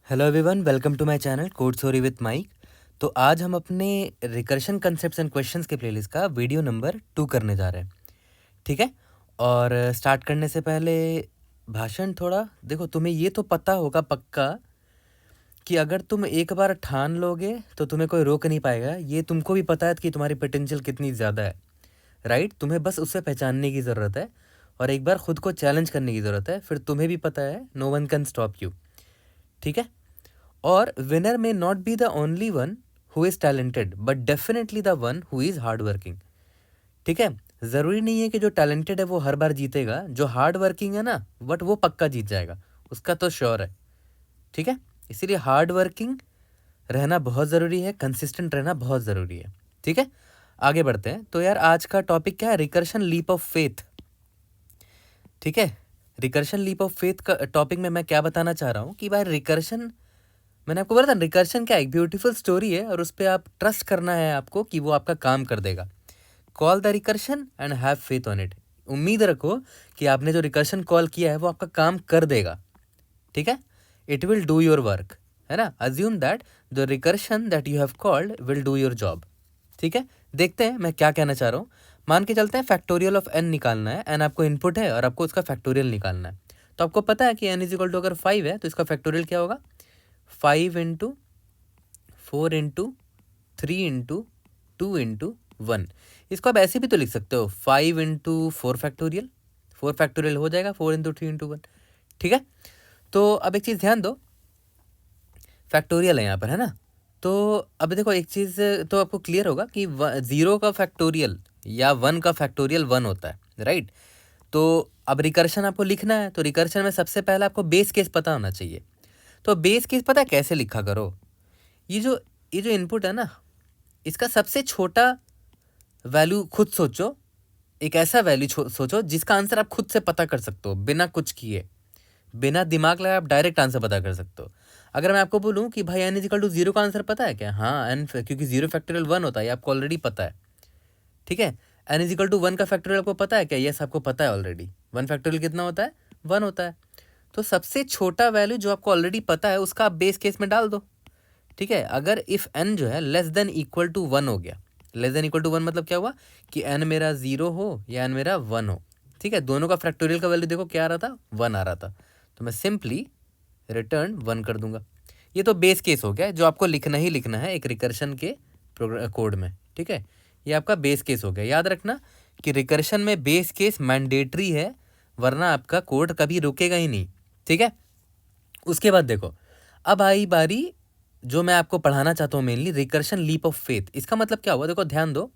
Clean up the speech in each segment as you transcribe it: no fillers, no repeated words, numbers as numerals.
Hello everyone, welcome to my channel code story with Mike. तो आज हम अपने रिकर्शन कंसेप्ट्स एंड क्वेश्चंस के प्लेलिस्ट का वीडियो नंबर 2 करने जा रहे हैं। ठीक है। और स्टार्ट करने से पहले भाषण थोड़ा देखो, तुम्हें ये तो पता होगा पक्का कि अगर तुम एक बार ठान लोगे तो तुम्हें कोई रोक नहीं पाएगा। ये तुमको भी पता है कि तुम्हारी पोटेंशियल कितनी ज़्यादा है, राइट। तुम्हें बस उसे पहचानने की ज़रूरत है और एक बार खुद को चैलेंज करने की ज़रूरत है, फिर तुम्हें भी पता है no one can stop you. ठीक है। और winner may not be the only one who is talented but definitely the one who is hard working. ठीक है। ज़रूरी नहीं है कि जो टैलेंटेड है वो हर बार जीतेगा, जो हार्ड वर्किंग है ना बट वो पक्का जीत जाएगा, उसका तो श्योर है। ठीक है। इसीलिए हार्ड वर्किंग रहना बहुत ज़रूरी है, कंसिस्टेंट रहना बहुत ज़रूरी है। ठीक है। आगे बढ़ते हैं। तो यार आज का टॉपिक क्या है? Recursion leap of faith. ठीक है। रिकर्शन लीप ऑफ फेथ का टॉपिक में मैं क्या बताना चाह रहा हूँ कि भाई रिकर्शन, मैंने आपको बोला था रिकर्शन क्या एक ब्यूटीफुल स्टोरी है और उस पर आप ट्रस्ट करना है आपको कि वो आपका काम कर देगा। Call the recursion and have faith on it. उम्मीद रखो कि आपने जो रिकर्शन कॉल किया है वो आपका काम कर देगा। ठीक है। It will do your work, है ना। Assume that the recursion that you have called will do your job. ठीक है। देखते हैं मैं क्या कहना चाह रहा हूँ। मान के चलते हैं फैक्टोरियल ऑफ एन निकालना है, एन आपको इनपुट है और आपको उसका फैक्टोरियल निकालना है। तो आपको पता है कि एन इज इक्वल टू अगर 5 है तो इसका फैक्टोरियल क्या होगा? 5 इंटू 4 इंटू 3 इंटू 2 इंटू 1। इसको आप ऐसे भी तो लिख सकते हो 5 इंटू 4 फैक्टोरियल। 4 फैक्टोरियल हो जाएगा 4 इंटू 3 इंटू 1। ठीक है। तो अब एक चीज़ ध्यान दो, फैक्टोरियल है यहाँ पर, है ना। तो अब देखो एक चीज़ तो आपको क्लियर होगा कि 0 का फैक्टोरियल या 1 का फैक्टोरियल 1 होता है, राइट। तो अब रिकर्शन आपको लिखना है तो रिकर्शन में सबसे पहले आपको बेस केस पता होना चाहिए। तो बेस केस पता है कैसे लिखा करो? ये जो इनपुट है ना, इसका सबसे छोटा वैल्यू खुद सोचो। एक ऐसा वैल्यू सोचो जिसका आंसर आप खुद से पता कर सकते हो, बिना कुछ किए, बिना दिमाग लगाए आप डायरेक्ट आंसर पता कर सकते हो। अगर मैं आपको बोलूँ कि भाई एन इज इक्वल टू 0 का आंसर पता है क्या? हाँ, एन, क्योंकि 0 फैक्टोरियल 1 होता है, ये आपको ऑलरेडी पता है। ठीक है। एन इज इक्वल टू 1 का फैक्टोरियल आपको पता है क्या? यस, आपको पता है ऑलरेडी। 1 फैक्टोरियल कितना होता है? 1 होता है। तो सबसे छोटा वैल्यू जो आपको ऑलरेडी पता है उसका आप बेस केस में डाल दो। ठीक है। अगर इफ एन जो है लेस देन इक्वल टू 1 हो गया, लेस देन इक्वल टू 1 मतलब क्या हुआ कि एन मेरा 0 हो या एन मेरा 1 हो। ठीक है। दोनों का फैक्टोरियल का वैल्यू देखो क्या आ रहा था? 1 आ रहा था। तो मैं सिंपली रिटर्न 1 कर दूंगा। ये तो बेस केस हो गया जो आपको लिखना ही लिखना है एक रिकर्शन के कोड में। ठीक है। ये आपका बेस केस हो गया। याद रखना कि रिकर्शन में बेस केस मैंडेटरी है, वरना आपका कोड कभी रुकेगा ही नहीं। ठीक है। उसके बाद देखो, अब आई बारी जो मैं आपको पढ़ाना चाहता हूँ mainly, recursion leap of faith. इसका मतलब क्या हुआ? देखो ध्यान दो,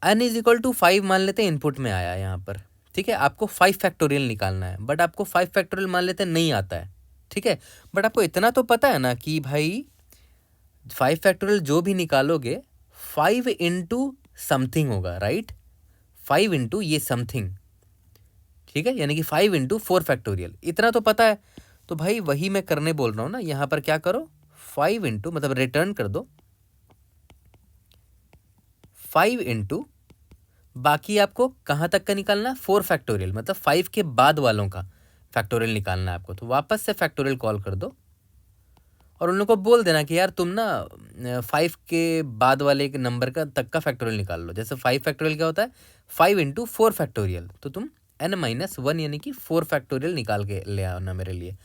एन इज इक्वल टू 5 मान लेते हैं इनपुट में आया यहाँ पर। ठीक है। आपको 5 फैक्टोरियल निकालना है, बट आपको 5 फैक्टोरियल मान लेते हैं नहीं आता है। ठीक है। बट आपको इतना तो पता है ना कि भाई 5 फैक्टोरियल जो भी निकालोगे 5 इंटू समथिंग होगा, राइट। 5 इंटू ये समथिंग। ठीक है। यानी कि 5 इंटू 4 फैक्टोरियल, इतना तो पता है। तो भाई वही मैं करने बोल रहा हूँ ना, यहाँ पर क्या करो, 5 इंटू मतलब रिटर्न कर दो 5 इंटू, बाकी आपको कहाँ तक का निकालना है? 4 फैक्टोरियल, मतलब 5 के बाद वालों का फैक्टोरियल निकालना है आपको। तो वापस से फैक्टोरियल कॉल कर दो और उन लोगों को बोल देना कि यार तुम ना 5 के बाद वाले एक नंबर का तक का फैक्टोरियल निकाल लो। जैसे 5 फैक्टोरियल क्या होता है? 5 इंटू 4 फैक्टोरियल। तो तुम n-1 यानी कि 4 फैक्टोरियल निकाल के ले आओ ना मेरे लिए।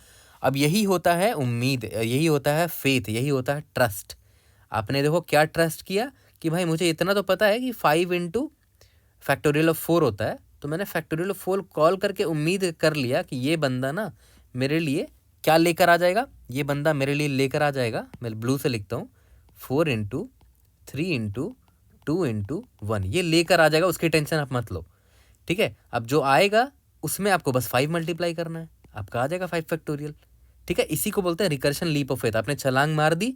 अब यही होता है उम्मीद, यही होता है फेथ, यही होता है ट्रस्ट। आपने देखो क्या ट्रस्ट किया कि भाई मुझे इतना तो पता है कि 5 इंटू फैक्टोरियल ऑफ 4 होता है, तो मैंने फैक्टोरियल ऑफ 4 कॉल करके उम्मीद कर लिया कि ये बंदा ना मेरे लिए क्या लेकर आ जाएगा। ये बंदा मेरे लिए लेकर आ जाएगा, मैं ब्लू से लिखता हूँ, 4 इंटू 3 इंटू 2 इंटू 1, ये लेकर आ जाएगा, उसकी टेंशन आप मत लो। ठीक है। अब जो आएगा उसमें आपको बस 5 मल्टीप्लाई करना है, आपका आ जाएगा 5 फैक्टोरियल। ठीक है। इसी को बोलते हैं रिकर्शन लीप ऑफ फेथ। आपने छलांग मार दी,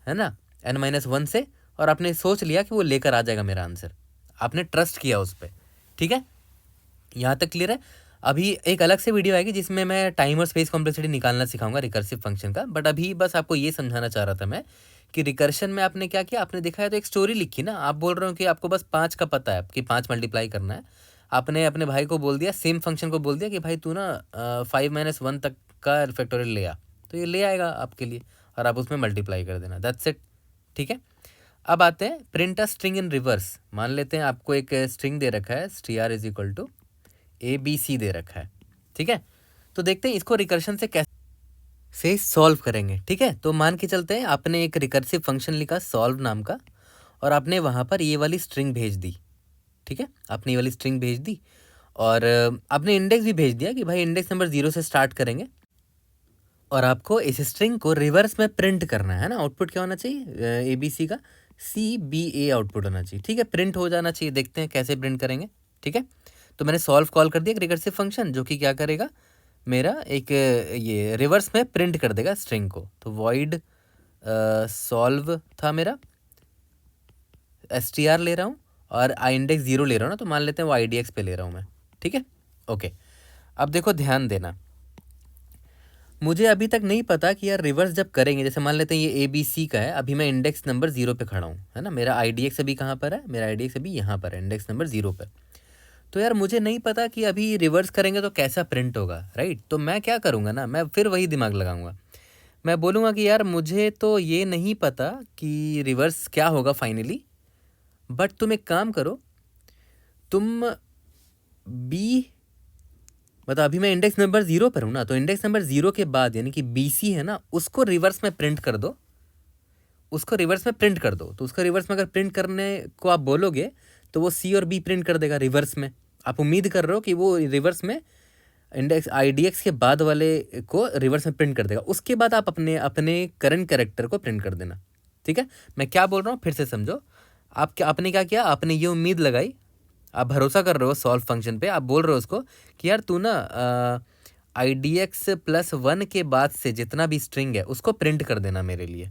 है ना, n-1 से, और आपने सोच लिया कि वो लेकर आ जाएगा मेरा आंसर। आपने ट्रस्ट किया उस पर। ठीक है। यहाँ तक क्लियर है। अभी एक अलग से वीडियो आएगी जिसमें मैं टाइम और स्पेस कॉम्प्लेक्सिटी निकालना सिखाऊंगा रिकर्सिव फंक्शन का। बट अभी बस आपको ये समझाना चाह रहा था मैं कि रिकर्शन में आपने क्या किया, आपने देखा है तो एक स्टोरी लिखी ना। आप बोल रहे हो कि आपको बस 5 का पता है कि 5 मल्टीप्लाई करना है। आपने अपने भाई को बोल दिया, सेम फंक्शन को बोल दिया कि भाई तू ना 5-1 तक का फैक्टोरियल ले आ। तो ये ले आएगा आपके लिए और आप उसमें मल्टीप्लाई कर देना, दैट्स इट। ठीक है, अब आते हैं print a string in reverse. मान लेते हैं आपको एक स्ट्रिंग दे रखा है, str is equal to ABC दे रखा है। ठीक है, तो देखते हैं इसको रिकर्शन से कैसे सॉल्व करेंगे। ठीक है, तो मान के चलते हैं आपने एक रिकर्सिव फंक्शन लिखा सॉल्व नाम का और आपने वहाँ पर ये वाली स्ट्रिंग भेज दी। ठीक है, आपने ये वाली स्ट्रिंग भेज दी और आपने इंडेक्स भी भेज दिया कि भाई इंडेक्स नंबर 0 से स्टार्ट करेंगे और आपको इस स्ट्रिंग को रिवर्स में प्रिंट करना है ना। आउटपुट क्या होना चाहिए, ABC का CBA आउटपुट होना चाहिए। ठीक है, प्रिंट हो जाना चाहिए। देखते हैं कैसे प्रिंट करेंगे। ठीक है, तो मैंने सॉल्व कॉल कर दिया रिकर्सिव फंक्शन जो कि क्या करेगा, मेरा एक ये रिवर्स में प्रिंट कर देगा स्ट्रिंग को। तो वॉइड सॉल्व था मेरा, str ले रहा हूँ और इंडेक्स 0 ले रहा हूँ ना, तो मान लेते हैं वो IDX पे ले रहा हूँ मैं। ठीक है, ओके। अब देखो ध्यान देना, मुझे अभी तक नहीं पता कि यार रिवर्स जब करेंगे, जैसे मान लेते हैं ये ABC का है, अभी मैं इंडेक्स नंबर 0 पे खड़ा हूँ, है ना। मेरा IDX अभी कहाँ पर है, मेरा IDX अभी यहाँ पर है, इंडेक्स नंबर 0 पर। तो यार मुझे नहीं पता कि अभी रिवर्स करेंगे तो कैसा प्रिंट होगा, राइट। तो मैं क्या करूँगा ना, मैं फिर वही दिमाग लगाऊंगा, मैं बोलूँगा कि यार मुझे तो ये नहीं पता कि रिवर्स क्या होगा फाइनली, बट तुम एक काम करो, तुम मतलब अभी मैं इंडेक्स नंबर 0 पर हूँ ना, तो इंडेक्स नंबर 0 के बाद यानी कि BC है ना, उसको रिवर्स में प्रिंट कर दो, उसको रिवर्स में प्रिंट कर दो। तो उसको रिवर्स में अगर प्रिंट करने को आप बोलोगे तो वो C और B प्रिंट कर देगा रिवर्स में। आप उम्मीद कर रहे हो कि वो रिवर्स में इंडेक्स IDX के बाद वाले को रिवर्स में प्रिंट कर देगा। उसके बाद आप अपने अपने करंट कैरेक्टर को प्रिंट कर देना। ठीक है, मैं क्या बोल रहा हूँ फिर से समझो। आपने क्या किया, आपने ये उम्मीद लगाई, आप भरोसा कर रहे हो सॉल्व फंक्शन पे, आप बोल रहे हो उसको कि यार तू ना IDX+1 के बाद से जितना भी स्ट्रिंग है उसको प्रिंट कर देना मेरे लिए।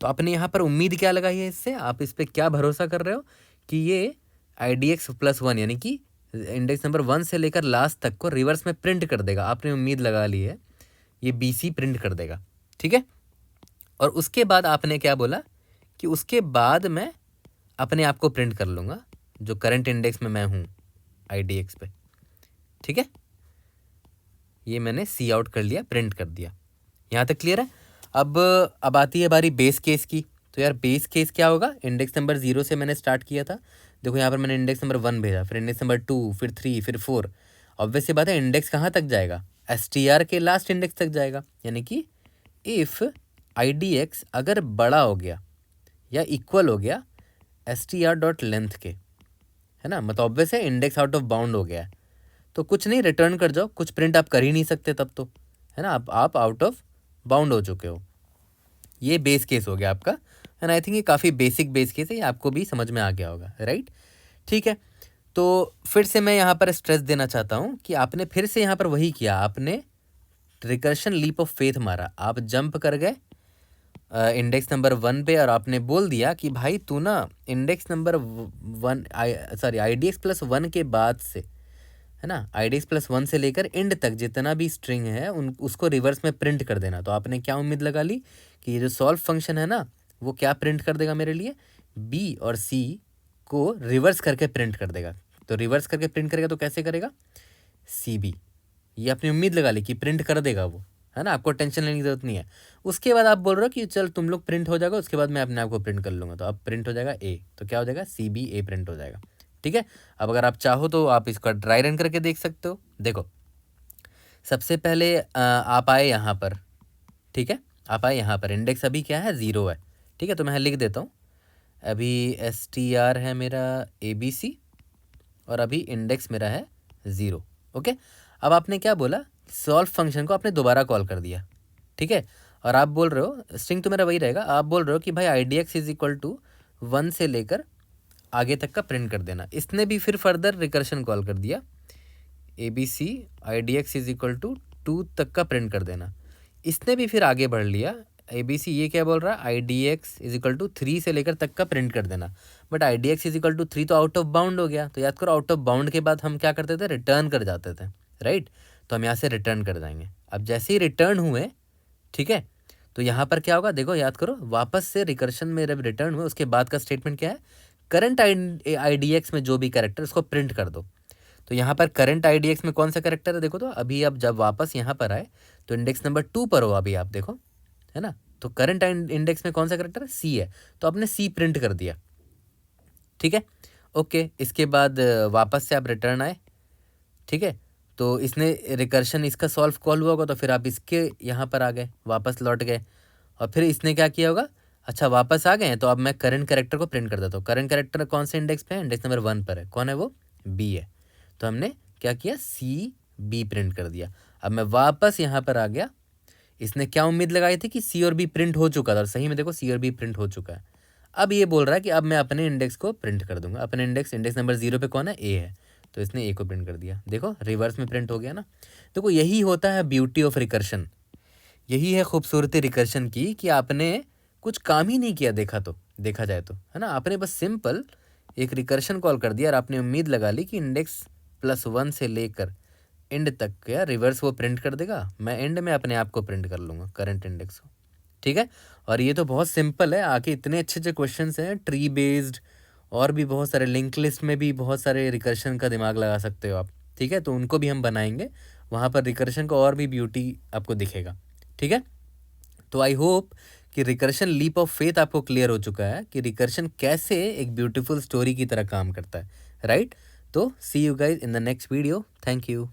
तो आपने यहाँ पर उम्मीद क्या लगाई है इससे, आप इस पर क्या भरोसा कर रहे हो कि ये IDX+1 यानी कि इंडेक्स नंबर 1 से लेकर लास्ट तक को रिवर्स में प्रिंट कर देगा। आपने उम्मीद लगा ली है ये BC प्रिंट कर देगा। ठीक है, और उसके बाद आपने क्या बोला कि उसके बाद मैं अपने आप को प्रिंट कर लूँगा जो करंट इंडेक्स में मैं हूँ IDX पे। ठीक है, ये मैंने C आउट कर लिया, प्रिंट कर दिया। यहाँ तक क्लियर है। अब आती है बारी बेस केस की। तो यार बेस केस क्या होगा, इंडेक्स नंबर 0 से मैंने स्टार्ट किया था, देखो यहाँ पर मैंने इंडेक्स नंबर 1 भेजा, फिर इंडेक्स नंबर 2, फिर 3, फिर 4। ऑब्वियस सी बात है इंडेक्स कहाँ तक जाएगा, STR के लास्ट इंडेक्स तक जाएगा। यानी कि इफ़ IDX अगर बड़ा हो गया या इक्वल हो गया STR.लेंथ के, है ना, मतलब ऑब्वियस है इंडेक्स आउट ऑफ बाउंड हो गया है, तो कुछ नहीं, रिटर्न कर जाओ, कुछ प्रिंट आप कर ही नहीं सकते तब तो, है ना, आप आउट ऑफ बाउंड हो चुके हो। ये बेस केस हो गया आपका, एंड आई थिंक ये काफ़ी बेसिक बेस केस है, ये आपको भी समझ में आ गया होगा, राइट। ठीक है, तो फिर से मैं यहाँ पर स्ट्रेस देना चाहता हूँ कि आपने फिर से यहाँ पर वही किया, आपने रिकर्शन लीप ऑफ फेथ मारा, आप जंप कर गए इंडेक्स नंबर 1 पे और आपने बोल दिया कि भाई तू ना इंडेक्स नंबर 1 IDX+1 के बाद से, है ना, IDX+1 से लेकर एंड तक जितना भी स्ट्रिंग है उसको रिवर्स में प्रिंट कर देना। तो आपने क्या उम्मीद लगा ली कि ये जो सॉल्व फंक्शन है ना वो क्या प्रिंट कर देगा मेरे लिए, B और C को रिवर्स करके प्रिंट कर देगा। तो रिवर्स करके प्रिंट करेगा तो कैसे करेगा, CB, ये अपनी उम्मीद लगा ली कि प्रिंट कर देगा वो, है ना, आपको टेंशन लेने की जरूरत नहीं है। उसके बाद आप बोल रहे हो कि चल तुम लोग प्रिंट हो जाएगा, उसके बाद मैं अपने आप को प्रिंट कर लूँगा। तो अब प्रिंट हो जाएगा A, तो क्या हो जाएगा CBA प्रिंट हो जाएगा। ठीक है, अब अगर आप चाहो तो आप इसका ड्राई रन करके देख सकते हो। देखो सबसे पहले आप आए यहाँ पर, ठीक है, आप आए यहाँ पर, इंडेक्स अभी क्या है 0 है। ठीक है, तो मैं लिख देता हूँ, अभी STR है मेरा ABC और अभी इंडेक्स मेरा है 0। ओके, अब आपने क्या बोला, सॉल्व फंक्शन को आपने दोबारा कॉल कर दिया। ठीक है, और आप बोल रहे हो स्ट्रिंग तो मेरा वही रहेगा, आप बोल रहे हो कि भाई IDX=1 से लेकर आगे तक का प्रिंट कर देना। इसने भी फिर फर्दर रिकर्शन कॉल कर दिया, ABC IDX=2 तक का प्रिंट कर देना। इसने भी फिर आगे बढ़ लिया, ABC ये क्या बोल रहा है, IDX=3 से लेकर तक का प्रिंट कर देना। बट IDX=3 तो आउट ऑफ बाउंड हो गया, तो याद करो आउट ऑफ बाउंड के बाद हम क्या करते थे, रिटर्न कर जाते थे, राइट। तो हम यहाँ से रिटर्न कर जाएंगे। अब जैसे ही रिटर्न हुए, ठीक है, तो यहाँ पर क्या होगा, देखो याद करो, वापस से रिकर्शन में जब रिटर्न हुए उसके बाद का स्टेटमेंट क्या है, करंट IDX में जो भी कैरेक्टर उसको प्रिंट कर दो। तो यहाँ पर करंट IDX में कौन सा कैरेक्टर है, देखो तो अभी अब जब वापस यहाँ पर आए तो इंडेक्स नंबर 2 पर हो अभी आप देखो, है ना। तो करंट इंडेक्स में कौन सा करेक्टर है, सी है, तो आपने सी प्रिंट कर दिया, ठीक है। ओके, इसके बाद वापस से आप रिटर्न आए, ठीक है। तो इसने रिकर्शन इसका सॉल्व कॉल हुआ होगा, तो फिर आप इसके यहाँ पर आ गए, वापस लौट गए, और फिर इसने क्या किया होगा, अच्छा वापस आ गए हैं, तो अब मैं करंट कैरेक्टर को प्रिंट कर देता हूँ। करंट कैरेक्टर कौन से इंडेक्स पे है, इंडेक्स नंबर 1 पर है, कौन है वो, बी है। तो हमने क्या किया, सी बी प्रिंट कर दिया। अब मैं वापस यहाँ पर आ गया, इसने क्या उम्मीद लगाई थी कि सी और बी प्रिंट हो चुका था, और सही में देखो सी और बी प्रिंट हो चुका है। अब ये बोल रहा है कि अब मैं अपने इंडेक्स को प्रिंट कर दूंगा। अपने इंडेक्स नंबर 0 पे कौन है, ए है, तो इसने ए को प्रिंट कर दिया। देखो रिवर्स में प्रिंट हो गया ना। देखो यही होता है ब्यूटी ऑफ रिकर्शन, यही है खूबसूरती रिकर्शन की, कि आपने कुछ काम ही नहीं किया, देखा जाए तो, है ना। आपने बस सिंपल एक रिकर्शन कॉल कर दिया और आपने उम्मीद लगा ली कि इंडेक्स +1 से लेकर एंड तक क्या रिवर्स वो प्रिंट कर देगा, मैं एंड में अपने आप को प्रिंट कर लूँगा, करंट इंडेक्स को, ठीक है। और ये तो बहुत सिंपल है, आके इतने अच्छे अच्छे क्वेश्चंस हैं ट्री बेस्ड, और भी बहुत सारे लिंक लिस्ट में भी बहुत सारे रिकर्शन का दिमाग लगा सकते हो आप, ठीक है। तो उनको भी हम बनाएंगे, वहाँ पर रिकर्शन का और भी ब्यूटी आपको दिखेगा, ठीक है। तो आई होप कि रिकर्शन लीप ऑफ फेथ आपको क्लियर हो चुका है कि रिकर्शन कैसे एक ब्यूटीफुल स्टोरी की तरह काम करता है, राइट। तो see you guys in the next video, thank you.